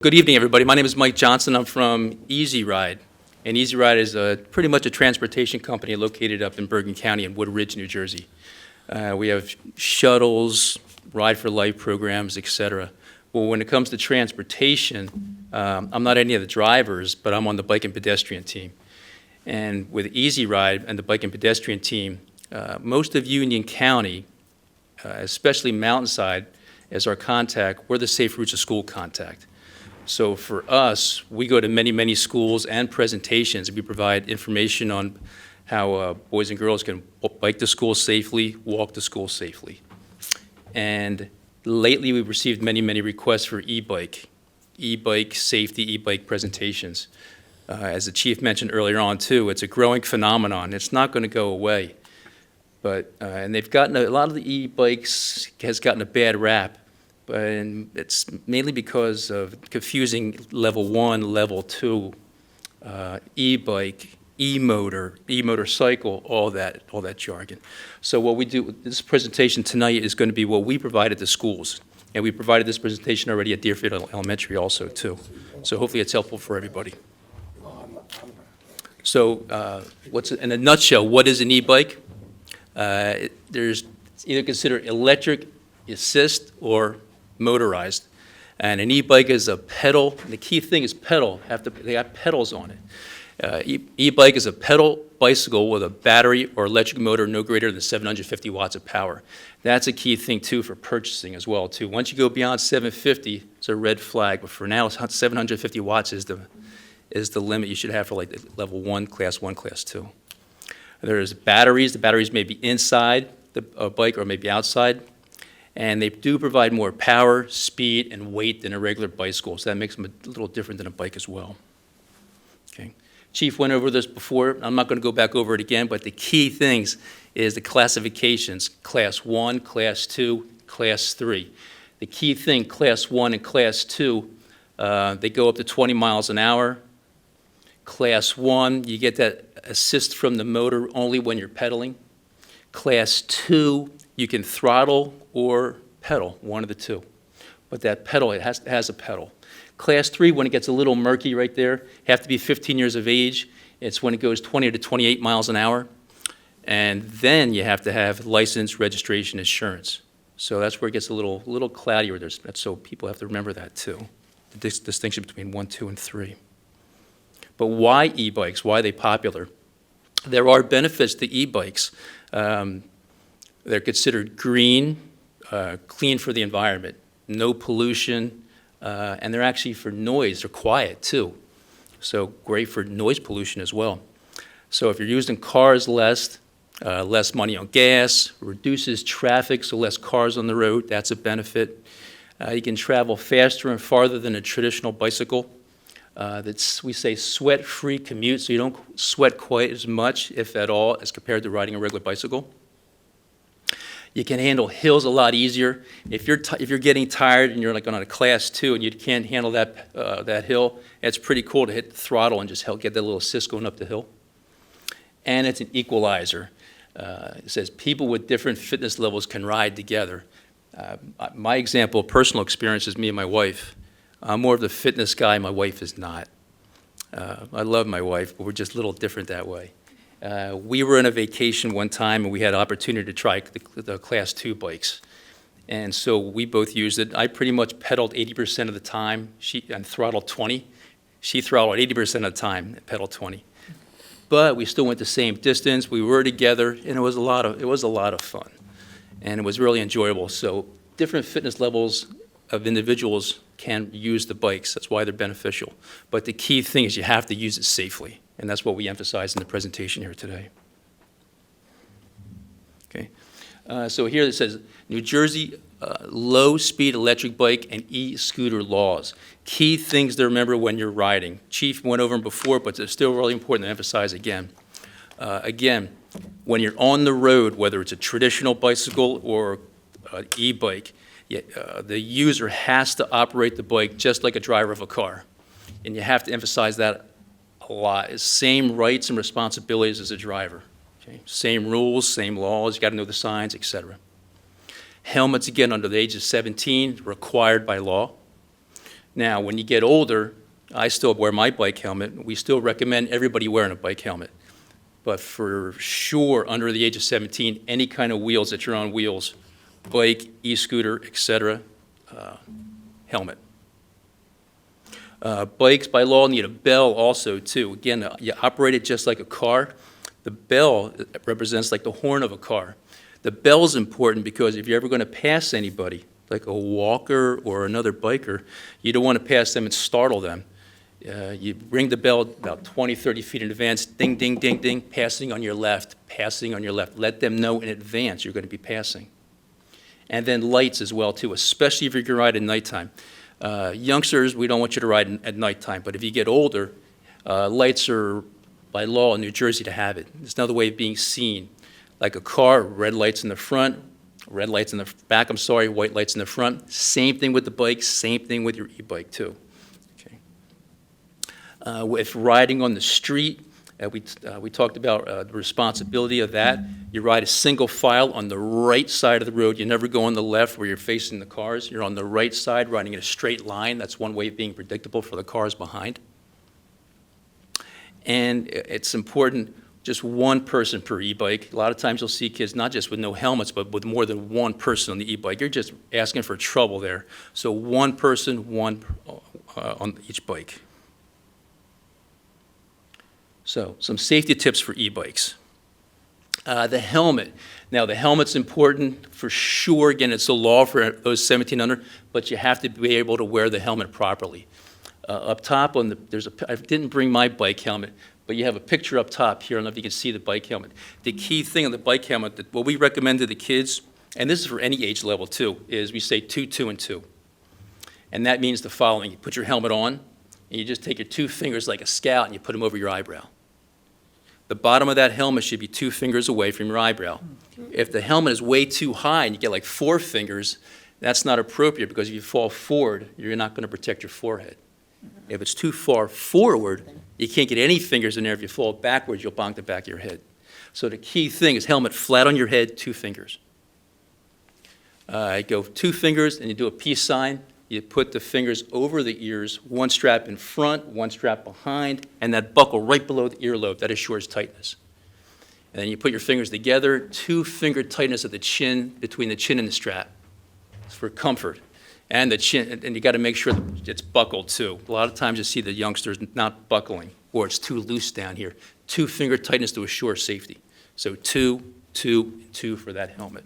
Good evening, everybody. My name is Mike Johnson. I'm from Easy Ride. And Easy Ride is pretty much a transportation company located up in Bergen County in Wood Ridge, New Jersey. We have shuttles, Ride for Life programs, et cetera. Well, when it comes to transportation, I'm not any of the drivers, but I'm on the bike and pedestrian team. And with Easy Ride and the bike and pedestrian team, most of Union County, especially Mountainside, as our contact, we're the Safe Routes to School contact. So for us, we go to many, many schools and presentations, and we provide information on how boys and girls can bike to school safely, walk to school safely. And lately, we've received many, many requests for e-bike safety, e-bike presentations. As the chief mentioned earlier on too, it's a growing phenomenon. It's not going to go away. But, and they've gotten, a lot of the e-bikes has gotten a bad rap. And it's mainly because of confusing level 1, level 2, e-bike, e-motorcycle, all that jargon. So what we do, this presentation tonight is going to be what we provided to schools. And we provided this presentation already at Deerfield Elementary also too. So hopefully it's helpful for everybody. So in a nutshell, what is an e-bike? There's either considered electric assist or motorized, and an e-bike is a pedal. The key thing is pedal. They got pedals on it. E-bike is a pedal bicycle with a battery or electric motor no greater than 750 watts of power. That's a key thing too for purchasing as well too. Once you go beyond 750, it's a red flag. But for now, 750 watts is the limit you should have for like level 1, class 1, class 2. There's batteries. The batteries may be inside the bike or maybe outside. And they do provide more power, speed, and weight than a regular bicycle, so that makes them a little different than a bike as well. Okay. Chief went over this before. I'm not going to go back over it again, but the key things is the classifications, Class 1, Class 2, Class 3. The key thing, Class 1 and Class 2, they go up to 20 miles an hour. Class 1, you get that assist from the motor only when you're pedaling. Class 2, you can throttle or pedal, one of the two. But that pedal, it has a pedal. Class 3, when it gets a little murky right there, you have to be 15 years of age. It's when it goes 20 to 28 miles an hour. And then you have to have license, registration, insurance. So that's where it gets a little cloudier. So people have to remember that too, the distinction between 1, 2, and 3. But why e-bikes? Why are they popular? There are benefits to e-bikes. They're considered green, clean for the environment, no pollution, and they're actually for noise. They're quiet too, so great for noise pollution as well. So if you're using cars less money on gas, reduces traffic, so less cars on the road, that's a benefit. You can travel faster and farther than a traditional bicycle. We say sweat-free commute, so you don't sweat quite as much, if at all, as compared to riding a regular bicycle. You can handle hills a lot easier. If you're getting tired and you're like on a class 2 and you can't handle that hill, it's pretty cool to hit the throttle and just get that little assist going up the hill. And it's an equalizer. It says people with different fitness levels can ride together. My example, personal experience, is me and my wife. I'm more of the fitness guy. My wife is not. I love my wife, but we're just a little different that way. We were on a vacation one time, and we had an opportunity to try the Class 2 bikes. And so we both used it. I pretty much pedaled 80% of the time and throttled 20. She throttled 80% of the time and pedaled 20. But we still went the same distance. We were together, and it was a lot of fun. And it was really enjoyable. So different fitness levels of individuals can use the bikes. That's why they're beneficial. But the key thing is you have to use it safely. And that's what we emphasize in the presentation here today. Okay. So here it says, New Jersey low-speed electric bike and e-scooter laws. Key things to remember when you're riding. Chief went over them before, but they're still really important to emphasize again. Again, when you're on the road, whether it's a traditional bicycle or an e-bike, the user has to operate the bike just like a driver of a car. And you have to emphasize that a lot. It's same rights and responsibilities as a driver. Okay? Same rules, same laws, you got to know the signs, etc. Helmets, again, under the age of 17, required by law. Now, when you get older, I still wear my bike helmet. We still recommend everybody wearing a bike helmet. But for sure, under the age of 17, any kind of wheels that you're on wheels, bike, e-scooter, etc., helmet. Bikes, by law, need a bell also, too. Again, you operate it just like a car. The bell represents like the horn of a car. The bell's important because if you're ever going to pass anybody, like a walker or another biker, you don't want to pass them and startle them. You ring the bell about 20, 30 feet in advance, ding, ding, ding, ding, passing on your left, passing on your left. Let them know in advance you're going to be passing. And then lights as well, too, especially if you're going to ride at nighttime. Youngsters, we don't want you to ride at nighttime, but if you get older, lights are, by law in New Jersey, to have it. It's another way of being seen. Like a car, red lights in the front, red lights in the back, white lights in the front. Same thing with the bike, same thing with your e-bike, too. Okay. If riding on the street, we talked about the responsibility of that. You ride a single file on the right side of the road. You never go on the left where you're facing the cars. You're on the right side, riding in a straight line. That's one way of being predictable for the cars behind. And it's important, just one person per e-bike. A lot of times you'll see kids not just with no helmets, but with more than one person on the e-bike. You're just asking for trouble there. So one person, one on each bike. So some safety tips for e-bikes. The helmet. Now, the helmet's important for sure. Again, it's a law for those 17 under, but you have to be able to wear the helmet properly. Up top, I didn't bring my bike helmet, but you have a picture up top here. I don't know if you can see the bike helmet. The key thing on the bike helmet, what we recommend to the kids, and this is for any age level too, is we say 2, 2, and 2. And that means the following. You put your helmet on, and you just take your 2 fingers like a scout, and you put them over your eyebrow. The bottom of that helmet should be 2 fingers away from your eyebrow. If the helmet is way too high and you get like 4 fingers, that's not appropriate because if you fall forward, you're not going to protect your forehead. If it's too far forward, you can't get any fingers in there. If you fall backwards, you'll bonk the back of your head. So the key thing is helmet flat on your head, 2 fingers. Go 2 fingers and you do a peace sign. You put the fingers over the ears, 1 strap in front, 1 strap behind, and that buckle right below the earlobe. That assures tightness. And then you put your fingers together, 2 finger tightness at the chin, between the chin and the strap. It's for comfort. And the chin, and you got to make sure that it's buckled too. A lot of times you see the youngsters not buckling, or it's too loose down here. 2 finger tightness to assure safety. So 2, 2, 2 for that helmet.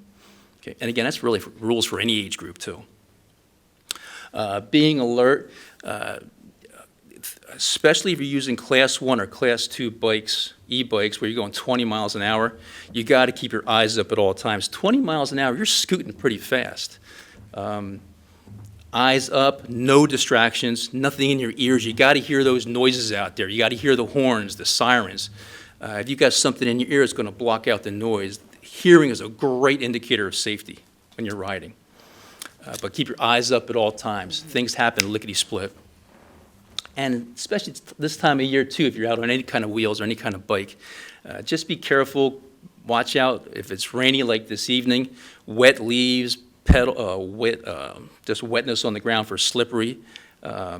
Okay. And again, that's really rules for any age group too. Being alert, especially if you're using Class 1 or Class 2 bikes, e-bikes, where you're going 20 miles an hour, you got to keep your eyes up at all times. 20 miles an hour, you're scooting pretty fast. Eyes up, no distractions, nothing in your ears. You got to hear those noises out there. You got to hear the horns, the sirens. If you got something in your ear, it's going to block out the noise. Hearing is a great indicator of safety when you're riding. But keep your eyes up at all times. Things happen lickety-split. And especially this time of year, too, if you're out on any kind of wheels or any kind of bike, just be careful. Watch out if it's rainy like this evening, wet leaves, just wetness on the ground for slippery,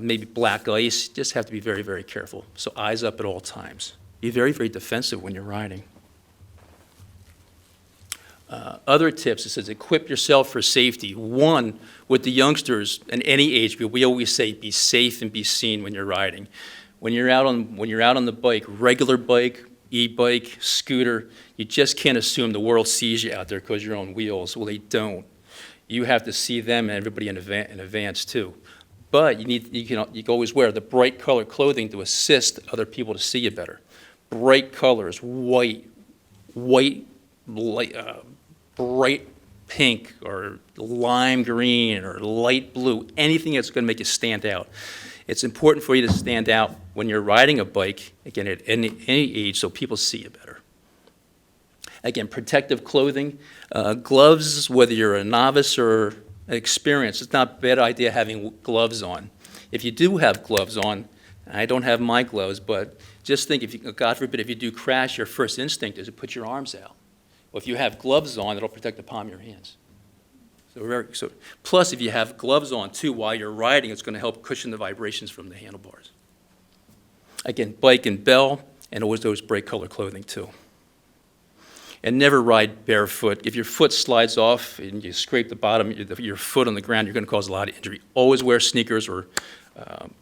maybe black ice. Just have to be very, very careful. So eyes up at all times. Be very, very defensive when you're riding. Other tips, it says equip yourself for safety. One, with the youngsters in any age group, we always say be safe and be seen when you're riding. When you're out on the bike, regular bike, e-bike, scooter, you just can't assume the world sees you out there because you're on wheels. Well, they don't. You have to see them and everybody in advance too. But you can always wear the bright colored clothing to assist other people to see you better. Bright colors, white, bright pink or lime green or light blue, anything that's going to make you stand out. It's important for you to stand out when you're riding a bike, again, at any age, so people see you better. Again, protective clothing, gloves, whether you're a novice or experienced, it's not a bad idea having gloves on. If you do have gloves on, I don't have my gloves, but just think, God forbid, if you do crash, your first instinct is to put your arms out. Well, if you have gloves on, it'll protect the palm of your hands. Plus, if you have gloves on too while you're riding, it's going to help cushion the vibrations from the handlebars. Again, bike and bell, and always those bright color clothing too. And never ride barefoot. If your foot slides off and you scrape the bottom of your foot on the ground, you're going to cause a lot of injury. Always wear sneakers or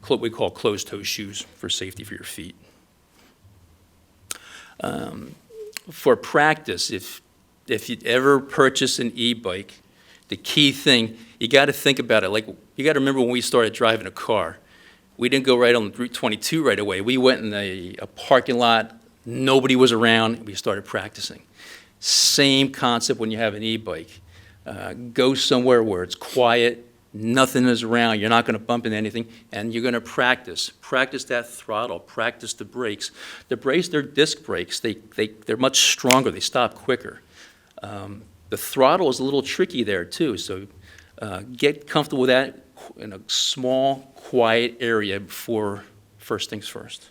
what we call closed-toe shoes for safety for your feet. For practice, if you ever purchase an e-bike, the key thing, you got to think about it. Like, you got to remember when we started driving a car. We didn't go right on Route 22 right away. We went in a parking lot. Nobody was around. We started practicing. Same concept when you have an e-bike. Go somewhere where it's quiet, nothing is around, you're not going to bump into anything, and you're going to practice. Practice that throttle, practice the brakes. The brakes, they're disc brakes. They're much stronger, they stop quicker. The throttle is a little tricky there too, so get comfortable with that in a small, quiet area before first things first.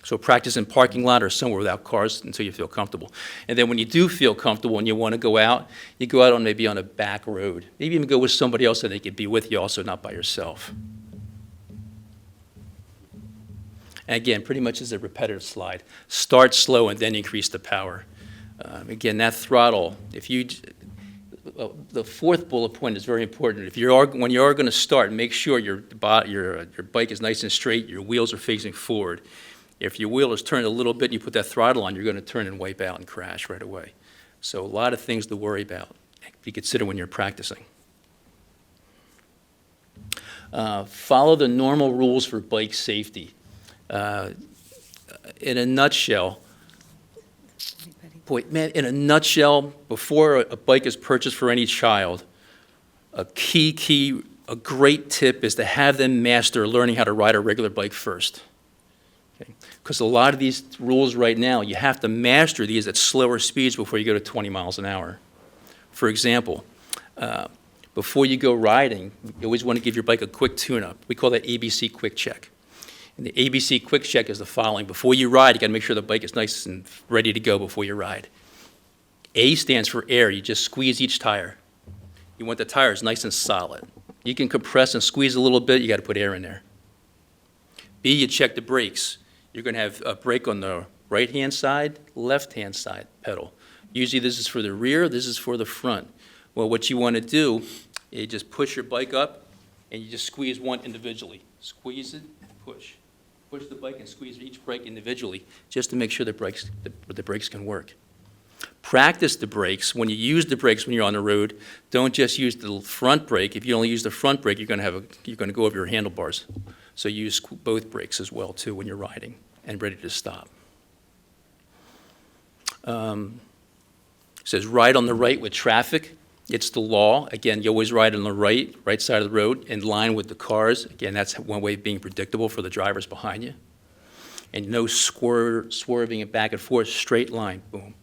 So practice in parking lot or somewhere without cars until you feel comfortable. And then when you do feel comfortable and you want to go out, you go out maybe on a back road. Maybe even go with somebody else so they could be with you also, not by yourself. And again, pretty much as a repetitive slide. Start slow and then increase the power. Again, that throttle, the fourth bullet point is very important. When you are going to start, make sure your bike is nice and straight, your wheels are facing forward. If your wheel is turned a little bit and you put that throttle on, you're going to turn and wipe out and crash right away. So a lot of things to worry about, to consider when you're practicing. Follow the normal rules for bike safety. In a nutshell, before a bike is purchased for any child, a great tip is to have them master learning how to ride a regular bike first. Because a lot of these rules right now, you have to master these at slower speeds before you go to 20 miles an hour. For example, before you go riding, you always want to give your bike a quick tune-up. We call that ABC Quick Check. And the ABC Quick Check is the following. Before you ride, you got to make sure the bike is nice and ready to go before you ride. A stands for air. You just squeeze each tire. You want the tires nice and solid. You can compress and squeeze a little bit. You got to put air in there. B, you check the brakes. You're going to have a brake on the right-hand side, left-hand side pedal. Usually this is for the rear, this is for the front. Well, what you want to do is just push your bike up, and you just squeeze one individually. Squeeze it, push. Push the bike and squeeze each brake individually, just to make sure the brakes can work. Practice the brakes. When you use the brakes when you're on the road, don't just use the front brake. If you only use the front brake, you're going to go over your handlebars. So use both brakes as well, too, when you're riding and ready to stop. It says ride on the right with traffic. It's the law. Again, you always ride on the right side of the road, in line with the cars. Again, that's one way of being predictable for the drivers behind you. And no swerving it back and forth, straight line, boom.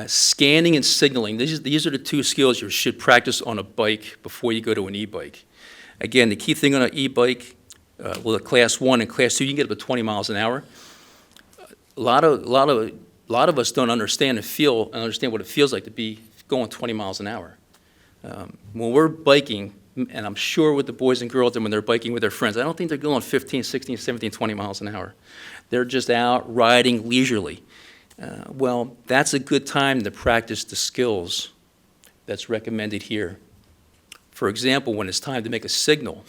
Scanning and signaling. These are the two skills you should practice on a bike before you go to an e-bike. Again, the key thing on an e-bike, a Class 1 and Class 2, you can get up to 20 miles an hour. A lot of us don't understand what it feels like to be going 20 miles an hour. When we're biking, and I'm sure with the boys and girls and when they're biking with their friends, I don't think they're going 15, 16, 17, 20 miles an hour. They're just out riding leisurely. Well, that's a good time to practice the skills that's recommended here. For example, when it's time to make a signal,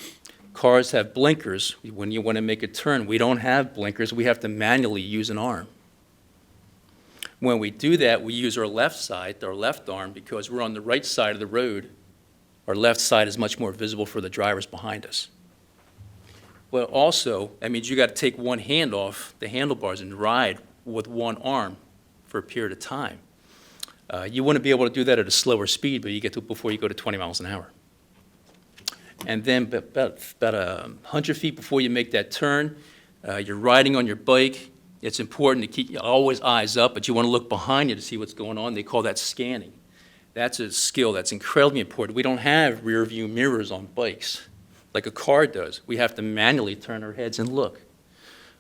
cars have blinkers. When you want to make a turn, we don't have blinkers. We have to manually use an arm. When we do that, we use our left side, our left arm, because we're on the right side of the road. Our left side is much more visible for the drivers behind us. Well, also, that means you got to take one hand off the handlebars and ride with one arm for a period of time. You want to be able to do that at a slower speed, but you get to it before you go to 20 miles an hour. And then about 100 feet before you make that turn, you're riding on your bike. It's important to keep always eyes up, but you want to look behind you to see what's going on. They call that scanning. That's a skill that's incredibly important. We don't have rear view mirrors on bikes like a car does. We have to manually turn our heads and look.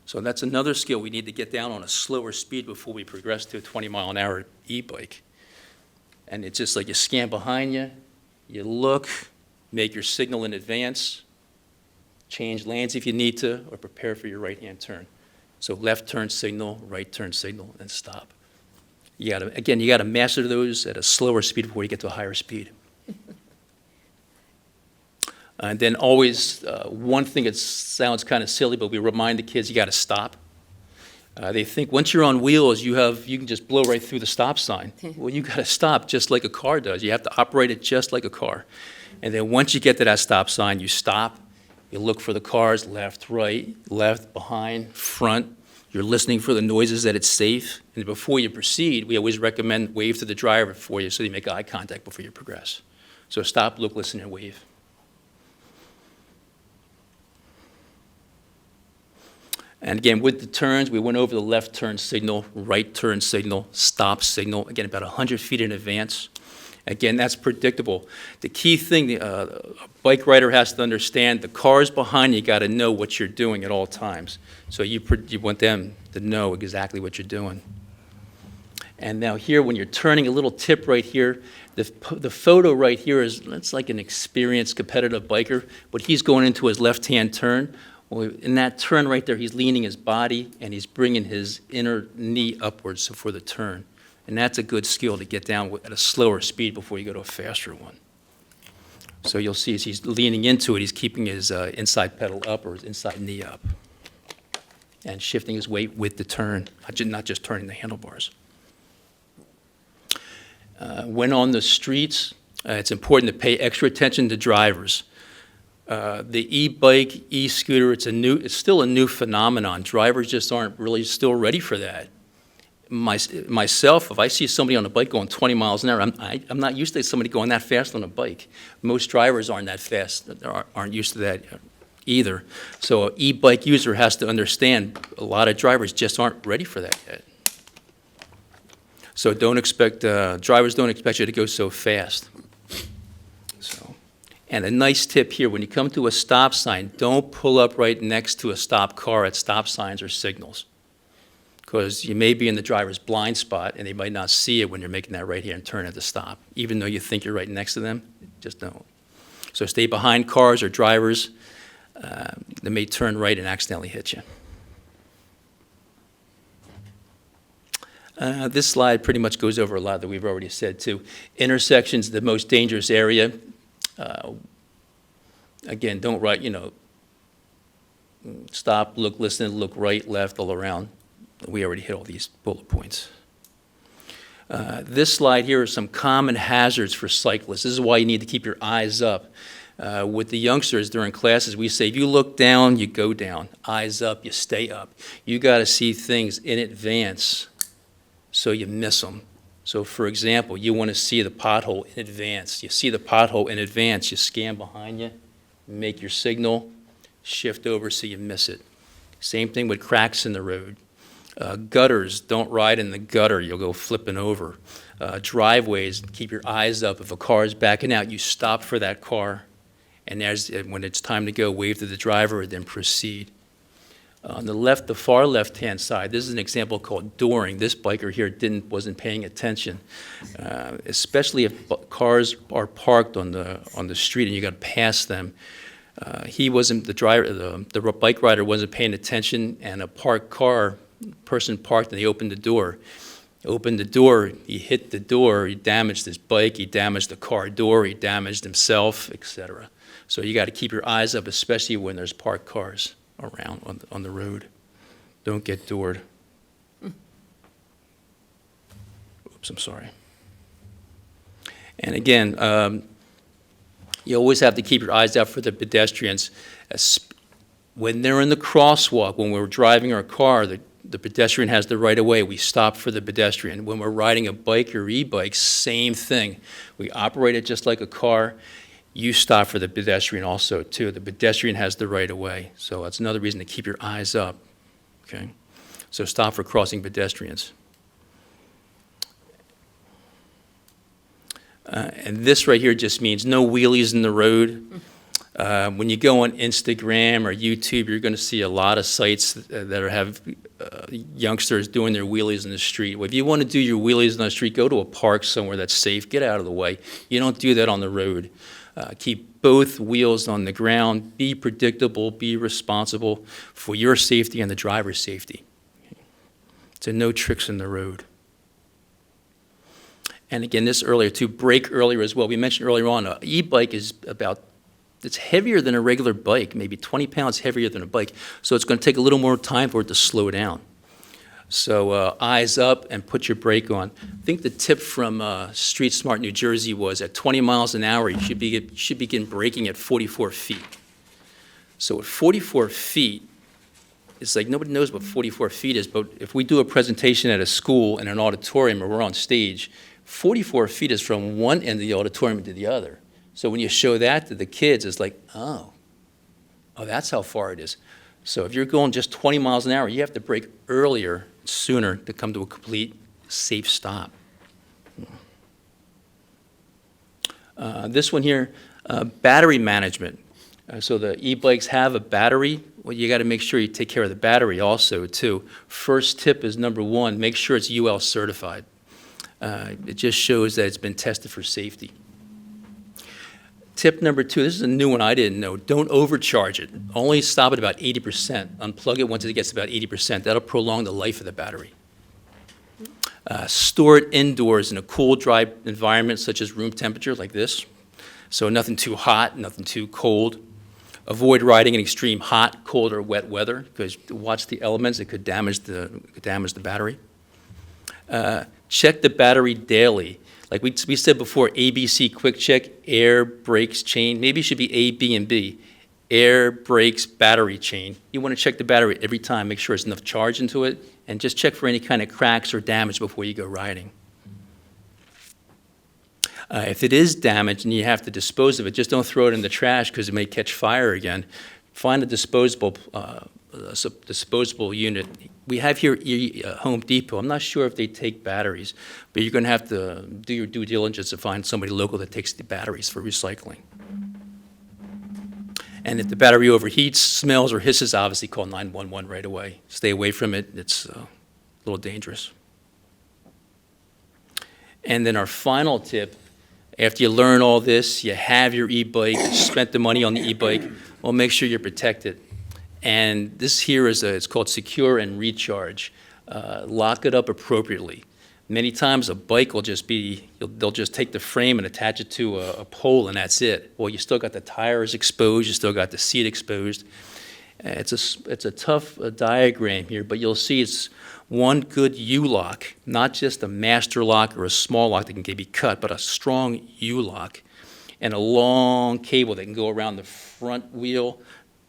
So that's another skill we need to get down on a slower speed before we progress to a 20-mile-an-hour e-bike. And it's just like you scan behind you, you look, make your signal in advance, change lanes if you need to, or prepare for your right-hand turn. So left turn signal, right turn signal, and stop. You gotta master those at a slower speed before you get to a higher speed. And then always, one thing that sounds kind of silly, but we remind the kids you gotta stop. They think once you're on wheels, you can just blow right through the stop sign. Well, you gotta stop just like a car does. You have to operate it just like a car. And then once you get to that stop sign, you stop, you look for the cars, left, right, left, behind, front. You're listening for the noises that it's safe. And before you proceed, we always recommend wave to the driver for you so you make eye contact before you progress. So stop, look, listen, and wave. And again, with the turns, we went over the left turn signal, right turn signal, stop signal, again, about 100 feet in advance. Again, that's predictable. The key thing a bike rider has to understand, the cars behind you got to know what you're doing at all times. So you want them to know exactly what you're doing. And now here, when you're turning, a little tip right here, the photo right here it's like an experienced competitive biker, but he's going into his left-hand turn. Well, in that turn right there, he's leaning his body and he's bringing his inner knee upwards for the turn. And that's a good skill to get down at a slower speed before you go to a faster one. So you'll see as he's leaning into it, he's keeping his inside pedal up or his inside knee up and shifting his weight with the turn, not just turning the handlebars. When on the streets, it's important to pay extra attention to drivers. The e-bike, e-scooter, it's still a new phenomenon. Drivers just aren't really still ready for that. Myself, if I see somebody on a bike going 20 miles an hour, I'm not used to somebody going that fast on a bike. Most drivers aren't that fast, aren't used to that either. So an e-bike user has to understand a lot of drivers just aren't ready for that yet. So drivers don't expect you to go so fast. And a nice tip here, when you come to a stop sign, don't pull up right next to a stopped car at stop signs or signals, because you may be in the driver's blind spot and they might not see it when you're making that right-hand turn at the stop. Even though you think you're right next to them, just don't. So stay behind cars or drivers that may turn right and accidentally hit you. This slide pretty much goes over a lot that we've already said too. Intersections, the most dangerous area. Again, don't stop, look, listen, look right, left, all around. We already hit all these bullet points. This slide here are some common hazards for cyclists. This is why you need to keep your eyes up. With the youngsters during classes, we say if you look down, you go down. Eyes up, you stay up. You got to see things in advance so you miss them. So, for example, you want to see the pothole in advance. You see the pothole in advance, you scan behind you, make your signal, shift over so you miss it. Same thing with cracks in the road. Gutters, don't ride in the gutter, you'll go flipping over. Driveways, keep your eyes up. If a car is backing out, you stop for that car, and when it's time to go, wave to the driver and then proceed. On the left, the far left-hand side, this is an example called dooring. This biker here wasn't paying attention, especially if cars are parked on the street and you got to pass them. The bike rider wasn't paying attention, and a parked car, person parked, and they opened the door. He hit the door, he damaged his bike, he damaged the car door, he damaged himself, etc. So you got to keep your eyes up, especially when there's parked cars around on the road. Don't get doored. Oops, I'm sorry. And again, you always have to keep your eyes out for the pedestrians. When they're in the crosswalk, when we're driving our car, the pedestrian has the right of way. We stop for the pedestrian. When we're riding a bike or e-bike, same thing. We operate it just like a car. You stop for the pedestrian also, too. The pedestrian has the right of way. So that's another reason to keep your eyes up, okay? So stop for crossing pedestrians. And this right here just means no wheelies in the road. When you go on Instagram or YouTube, you're going to see a lot of sites that have youngsters doing their wheelies in the street. Well, if you want to do your wheelies on the street, go to a park somewhere that's safe, get out of the way. You don't do that on the road. Keep both wheels on the ground, be predictable, be responsible for your safety and the driver's safety. So no tricks in the road. And again, this earlier too, brake earlier as well. We mentioned earlier on, an e-bike is it's heavier than a regular bike, maybe 20 pounds heavier than a bike. So it's going to take a little more time for it to slow down. So eyes up and put your brake on. I think the tip from Street Smart New Jersey was at 20 miles an hour, you should begin braking at 44 feet. So at 44 feet, it's like nobody knows what 44 feet is, but if we do a presentation at a school in an auditorium or we're on stage, 44 feet is from one end of the auditorium to the other. So when you show that to the kids, it's like, oh, that's how far it is. So if you're going just 20 miles an hour, you have to brake earlier, sooner to come to a complete safe stop. This one here, battery management. So the e-bikes have a battery. Well, you got to make sure you take care of the battery also, too. First tip is number one, make sure it's UL certified. It just shows that it's been tested for safety. Tip number two, this is a new one I didn't know. Don't overcharge it. Only stop at about 80%. Unplug it once it gets about 80%. That'll prolong the life of the battery. Store it indoors in a cool, dry environment, such as room temperature, like this. So nothing too hot, nothing too cold. Avoid riding in extreme hot, cold, or wet weather, because watch the elements. It could damage the battery. Check the battery daily. Like we said before, ABC quick check, air, brakes, chain. Maybe it should be A, B, and B. Air, brakes, battery, chain. You want to check the battery every time, make sure there's enough charge into it, and just check for any kind of cracks or damage before you go riding. If it is damaged and you have to dispose of it, just don't throw it in the trash because it may catch fire again. Find a disposable unit. We have here Home Depot. I'm not sure if they take batteries, but you're going to have to do your due diligence to find somebody local that takes the batteries for recycling. And if the battery overheats, smells, or hisses, obviously call 911 right away. Stay away from it. It's a little dangerous. And then our final tip, after you learn all this, you have your e-bike, spent the money on the e-bike, well, make sure you're protected. And this here it's called secure and recharge. Lock it up appropriately. Many times a bike will just they'll just take the frame and attach it to a pole and that's it. Well, you still got the tires exposed, you still got the seat exposed. It's a tough diagram here, but you'll see it's one good U-lock, not just a master lock or a small lock that can be cut, but a strong U-lock and a long cable that can go around the front wheel,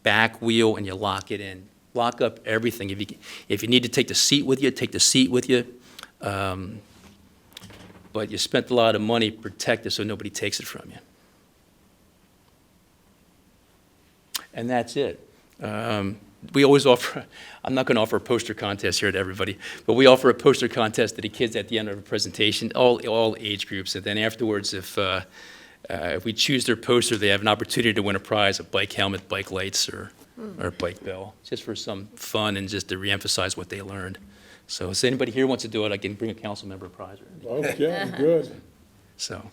back wheel, and you lock it in. Lock up everything. If you need to take the seat with you, take the seat with you. But you spent a lot of money, protect it so nobody takes it from you. And that's it. We always offer, I'm not going to offer a poster contest here to everybody, but we offer a poster contest to the kids at the end of a presentation, all age groups. And then afterwards, if we choose their poster, they have an opportunity to win a prize, a bike helmet, bike lights, or a bike bell, just for some fun and just to reemphasize what they learned. So if anybody here wants to do it, I can bring a council member prize or anything. Okay, good. So,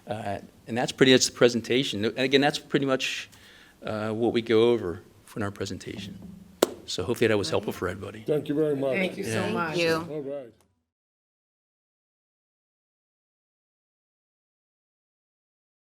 and that's pretty much the presentation. And again, that's pretty much what we go over in our presentation. So hopefully that was helpful for everybody. Thank you very much. Thank you so much. Thank you. All right.